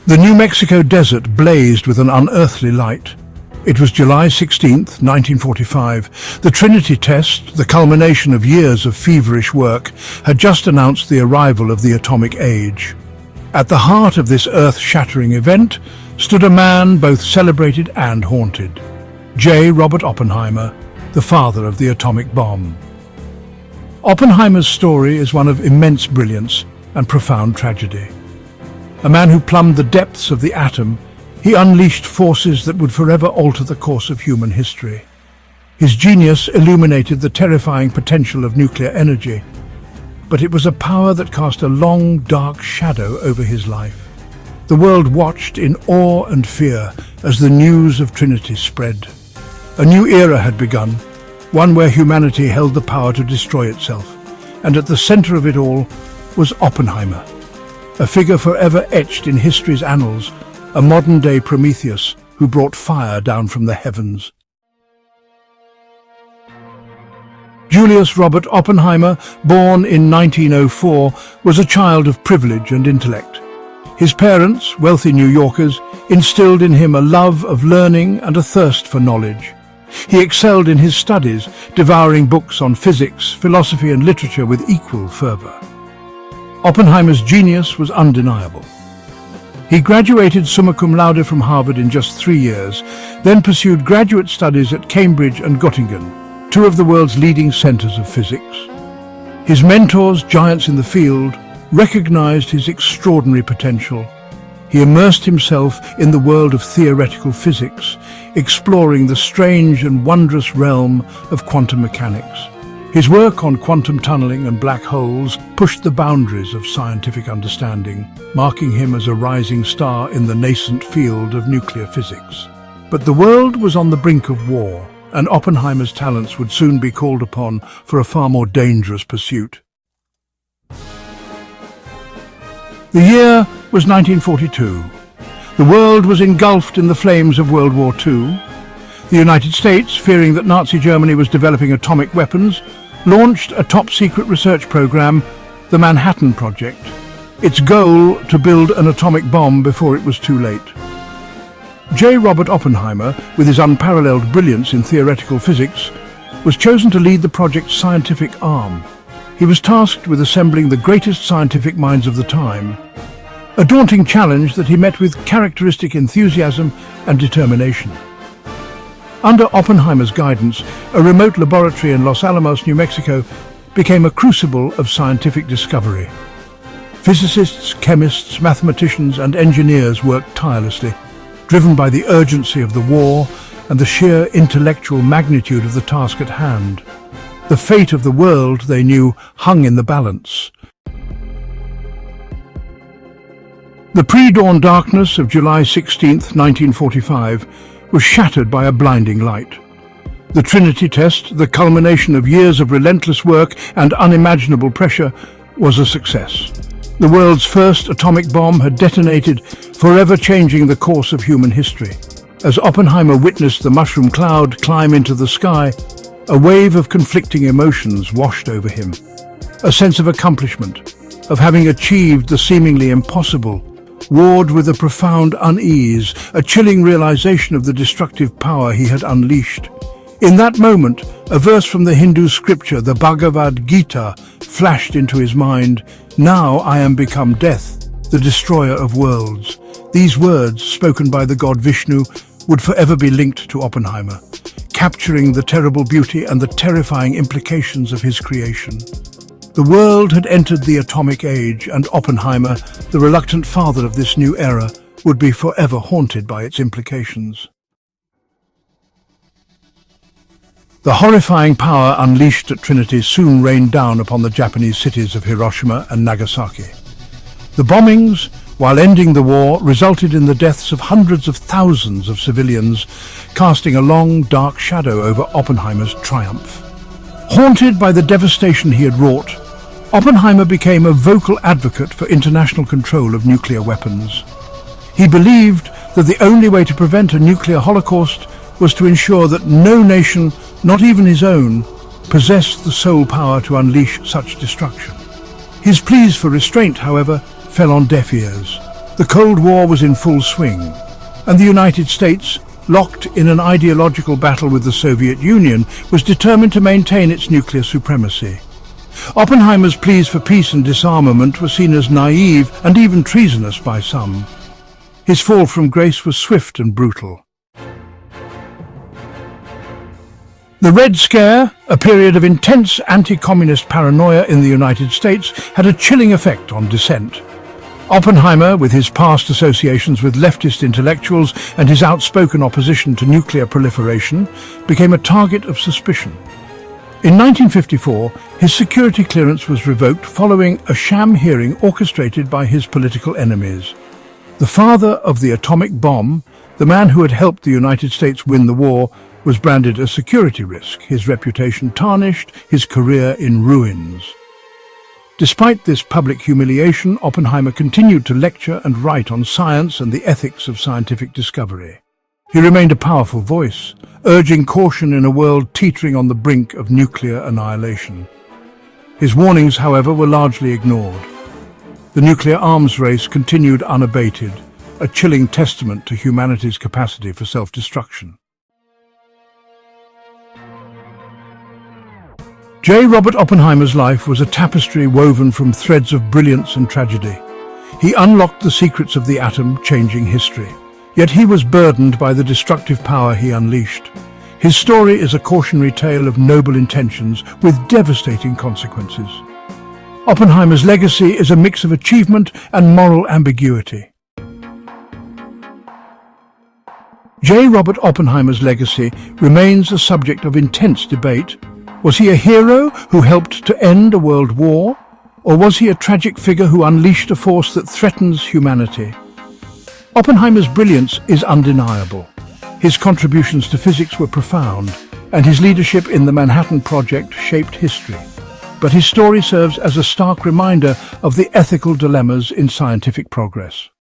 The New Mexico desert blazed with an unearthly light. It was July 16th, 1945. The Trinity test, the culmination of years of feverish work, had just announced the arrival of the atomic age. At the heart of this earth-shattering event stood a man both celebrated and haunted. J. Robert Oppenheimer, the father of the atomic bomb. Oppenheimer's story is one of immense brilliance and profound tragedy. A man who plumbed the depths of the atom, he unleashed forces that would forever alter the course of human history. His genius illuminated the terrifying potential of nuclear energy, but it was a power that cast a long, dark shadow over his life. The world watched in awe and fear as the news of Trinity spread. A new era had begun, one where humanity held the power to destroy itself, and at the center of it all was Oppenheimer, a figure forever etched in history's annals, a modern-day Prometheus who brought fire down from the heavens. Julius Robert Oppenheimer, born in 1904, was a child of privilege and intellect. His parents, wealthy New Yorkers, instilled in him a love of learning and a thirst for knowledge. He excelled in his studies, devouring books on physics, philosophy and literature with equal fervor. Oppenheimer's genius was undeniable. He graduated summa cum laude from Harvard in just 3 years, then pursued graduate studies at Cambridge and Göttingen, two of the world's leading centers of physics. His mentors, giants in the field, recognized his extraordinary potential. He immersed himself in the world of theoretical physics, exploring the strange and wondrous realm of quantum mechanics. His work on quantum tunneling and black holes pushed the boundaries of scientific understanding, marking him as a rising star in the nascent field of nuclear physics. But the world was on the brink of war, and Oppenheimer's talents would soon be called upon for a far more dangerous pursuit. The year was 1942. The world was engulfed in the flames of World War II. The United States, fearing that Nazi Germany was developing atomic weapons, launched a top-secret research program, the Manhattan Project, its goal to build an atomic bomb before it was too late. J. Robert Oppenheimer, with his unparalleled brilliance in theoretical physics, was chosen to lead the project's scientific arm. He was tasked with assembling the greatest scientific minds of the time, a daunting challenge that he met with characteristic enthusiasm and determination. Under Oppenheimer's guidance, a remote laboratory in Los Alamos, New Mexico, became a crucible of scientific discovery. Physicists, chemists, mathematicians and engineers worked tirelessly, driven by the urgency of the war and the sheer intellectual magnitude of the task at hand. The fate of the world, they knew, hung in the balance. The pre-dawn darkness of July 16, 1945, was shattered by a blinding light. The Trinity test, the culmination of years of relentless work and unimaginable pressure, was a success. The world's first atomic bomb had detonated, forever changing the course of human history. As Oppenheimer witnessed the mushroom cloud climb into the sky, a wave of conflicting emotions washed over him. A sense of accomplishment, of having achieved the seemingly impossible, warred with a profound unease, a chilling realization of the destructive power he had unleashed. In that moment, a verse from the Hindu scripture, the Bhagavad Gita, flashed into his mind. "Now I am become death, the destroyer of worlds." These words, spoken by the god Vishnu, would forever be linked to Oppenheimer, capturing the terrible beauty and the terrifying implications of his creation. The world had entered the atomic age, and Oppenheimer, the reluctant father of this new era, would be forever haunted by its implications. The horrifying power unleashed at Trinity soon rained down upon the Japanese cities of Hiroshima and Nagasaki. The bombings, while ending the war, resulted in the deaths of hundreds of thousands of civilians, casting a long, dark shadow over Oppenheimer's triumph. Haunted by the devastation he had wrought, Oppenheimer became a vocal advocate for international control of nuclear weapons. He believed that the only way to prevent a nuclear holocaust was to ensure that no nation, not even his own, possessed the sole power to unleash such destruction. His pleas for restraint, however, fell on deaf ears. The Cold War was in full swing, and the United States, locked in an ideological battle with the Soviet Union, was determined to maintain its nuclear supremacy. Oppenheimer's pleas for peace and disarmament were seen as naive and even treasonous by some. His fall from grace was swift and brutal. The Red Scare, a period of intense anti-communist paranoia in the United States, had a chilling effect on dissent. Oppenheimer, with his past associations with leftist intellectuals and his outspoken opposition to nuclear proliferation, became a target of suspicion. In 1954, his security clearance was revoked following a sham hearing orchestrated by his political enemies. The father of the atomic bomb, the man who had helped the United States win the war, was branded a security risk, his reputation tarnished, his career in ruins. Despite this public humiliation, Oppenheimer continued to lecture and write on science and the ethics of scientific discovery. He remained a powerful voice, urging caution in a world teetering on the brink of nuclear annihilation. His warnings, however, were largely ignored. The nuclear arms race continued unabated, a chilling testament to humanity's capacity for self-destruction. J. Robert Oppenheimer's life was a tapestry woven from threads of brilliance and tragedy. He unlocked the secrets of the atom, changing history. Yet he was burdened by the destructive power he unleashed. His story is a cautionary tale of noble intentions with devastating consequences. Oppenheimer's legacy is a mix of achievement and moral ambiguity. J. Robert Oppenheimer's legacy remains a subject of intense debate. Was he a hero who helped to end a world war? Or was he a tragic figure who unleashed a force that threatens humanity? Oppenheimer's brilliance is undeniable. His contributions to physics were profound, and his leadership in the Manhattan Project shaped history. But his story serves as a stark reminder of the ethical dilemmas in scientific progress.